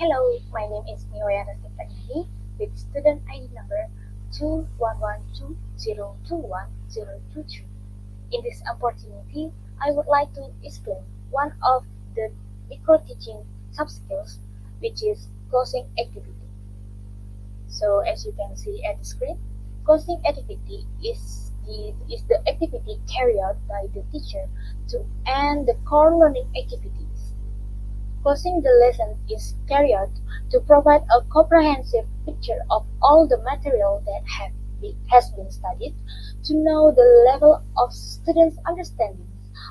Hello, my name is Niwayana Stephanie with student ID number 21120210023. In this opportunity, I would like to explain one of the micro-teaching sub-skills, which is closing activity. So as you can see at the screen, closing activity is the activity carried out by the teacher to end the core learning activities. Closing the lesson is carried out to provide a comprehensive picture of all the material that has been studied, to know the level of students' understanding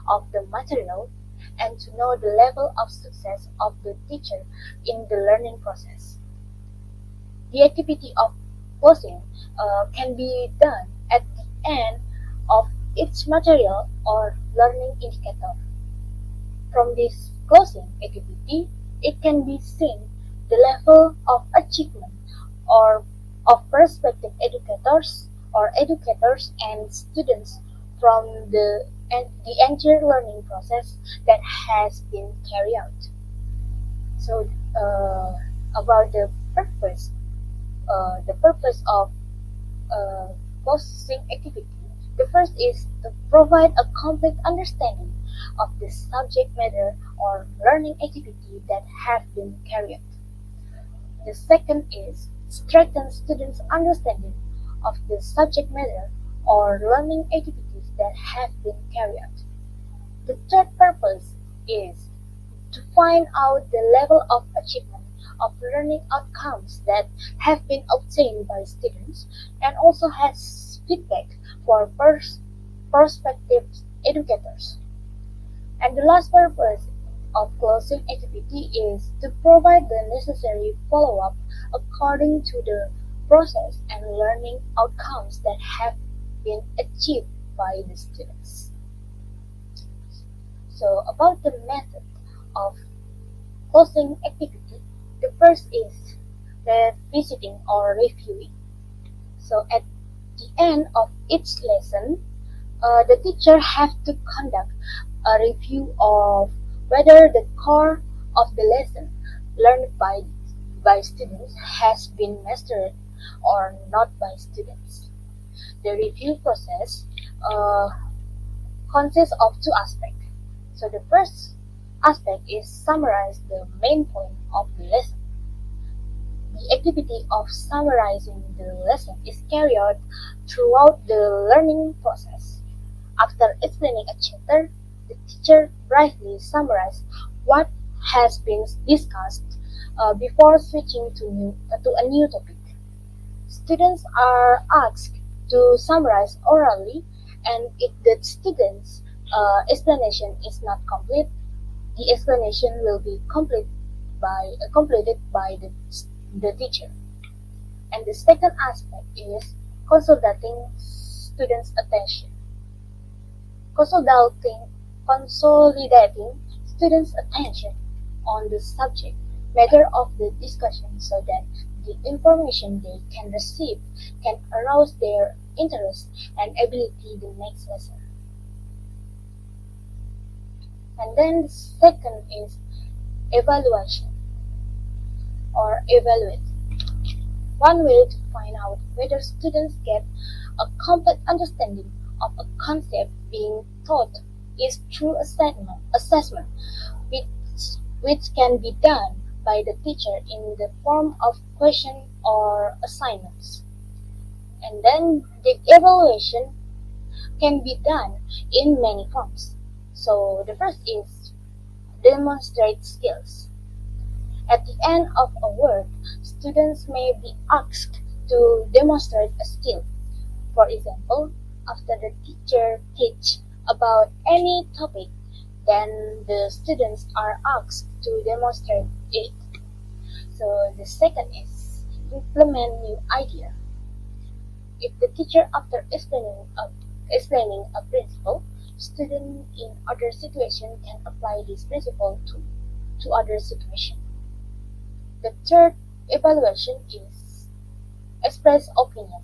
of the material, and to know the level of success of the teacher in the learning process. The activity of closing can be done at the end of each material or learning indicator. From this closing activity, it can be seen the level of achievement or of prospective educators and students from the entire learning process that has been carried out. So, about the purpose of closing activity. The first is to provide a complete understanding of the subject matter or learning activity that have been carried. The second is strengthen students' understanding of the subject matter or learning activities that have been carried. The third purpose is to find out the level of achievement of learning outcomes that have been obtained by students, and also has feedback for prospective educators. And the last purpose of closing activity is to provide the necessary follow-up according to the process and learning outcomes that have been achieved by the students. So about the method of closing activity, the first is revisiting or reviewing. So at the end of each lesson, the teacher have to conduct a review of whether the core of the lesson learned by students has been mastered or not by students. The review process uh, consists of two aspects. So the first aspect is summarize the main point of the lesson. The activity of summarizing the lesson is carried out throughout the learning process. After explaining a chapter, the teacher briefly summarizes what has been discussed before switching to a new topic. Students are asked to summarize orally, and if the student's explanation is not complete, the explanation will be completed by the teacher. And the second aspect is consolidating students' attention. Consolidating, consolidating students' attention on the subject matter of the discussion so that the information they can receive can arouse their interest and ability the next lesson. And then the second is evaluation or evaluate. One way to find out whether students get a complete understanding of a concept being taught is through assessment which, which can be done by the teacher in the form of questions or assignments. And then the evaluation can be done in many forms. So the first is demonstrate skills. At the end of a work, students may be asked to demonstrate a skill. For example, after the teacher teach about any topic, then the students are asked to demonstrate it. So the second is implement new idea. If the teacher, after explaining a principle, student in other situation can apply this principle to other situation. The third evaluation is express opinion.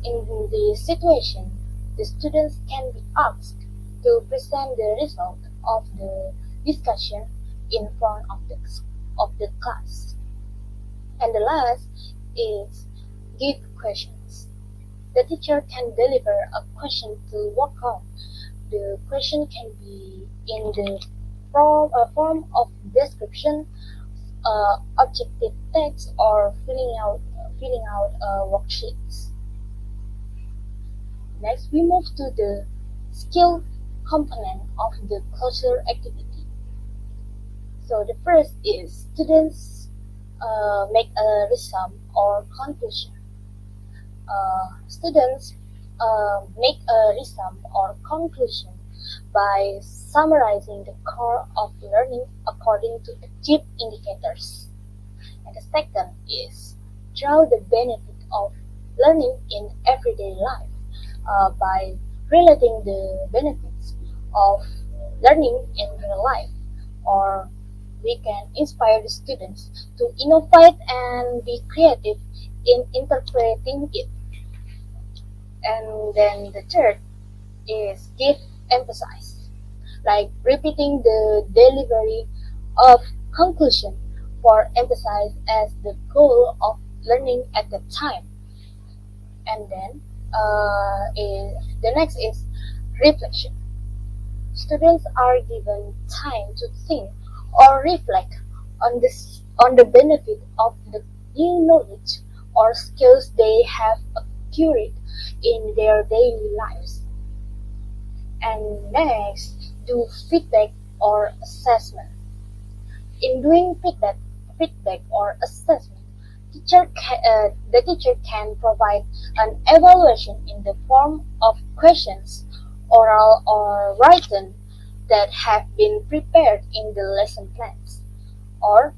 In this situation, the students can be asked to present the result of the discussion in front of the of the class. And the last is give questions. The teacher can deliver a question to work on. The question can be in the form of description, objective text, or filling out worksheets. Next, we move to the skill component of the closure activity. So the first is students make a resume or conclusion. Students make a resume or conclusion by summarizing the core of learning according to achieved indicators. And the second is draw the benefit of learning in everyday life by relating the benefits of learning in real life, or we can inspire the students to innovate and be creative in interpreting it. And then the third is give emphasis, like repeating the delivery of conclusion for emphasis as the goal of learning at the time. And then the next is reflection. Students are given time to think or reflect on the benefit of the new knowledge or skills they have acquired in their daily lives. And next, do feedback or assessment. In doing feedback or assessment, the teacher can provide an evaluation in the form of questions, oral or written, that have been prepared in the lesson plans, or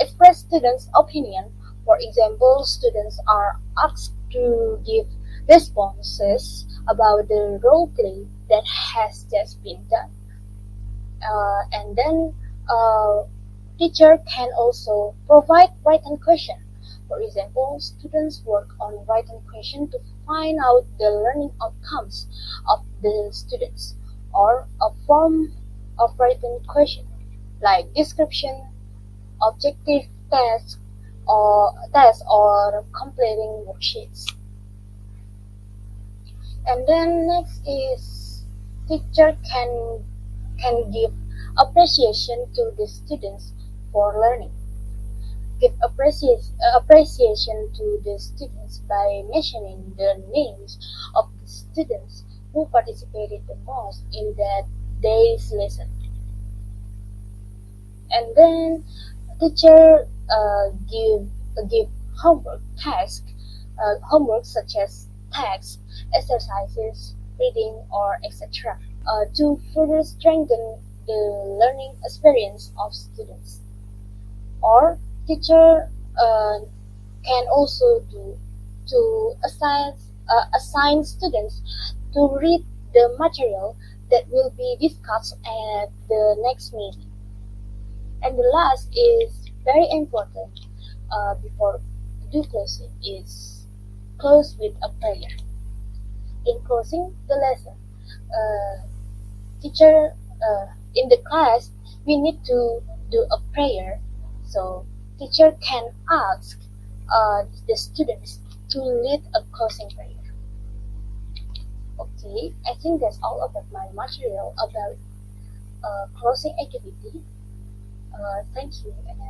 express students' opinion. For example, students are asked to give responses about the role play that has just been done. And then teacher can also provide written question. For example, students work on written question to find out the learning outcomes of the students, or a form of written question like description, objective tests or completing worksheets. And then next is teacher can give appreciation to the students for learning. Give appreciation to the students by mentioning the names of the students who participated the most in that day's lesson. And then teacher give homework such as tasks, exercises, reading, or etc. To further strengthen the learning experience of students. Or teacher can also do to assign students to read the material that will be discussed at the next meeting. And the last is very important before do closing is close with a prayer. In closing the lesson, teacher in the class we need to do a prayer. So teacher can ask the students to lead a closing prayer. Okay, I think that's all about my material about closing activity. Thank you, and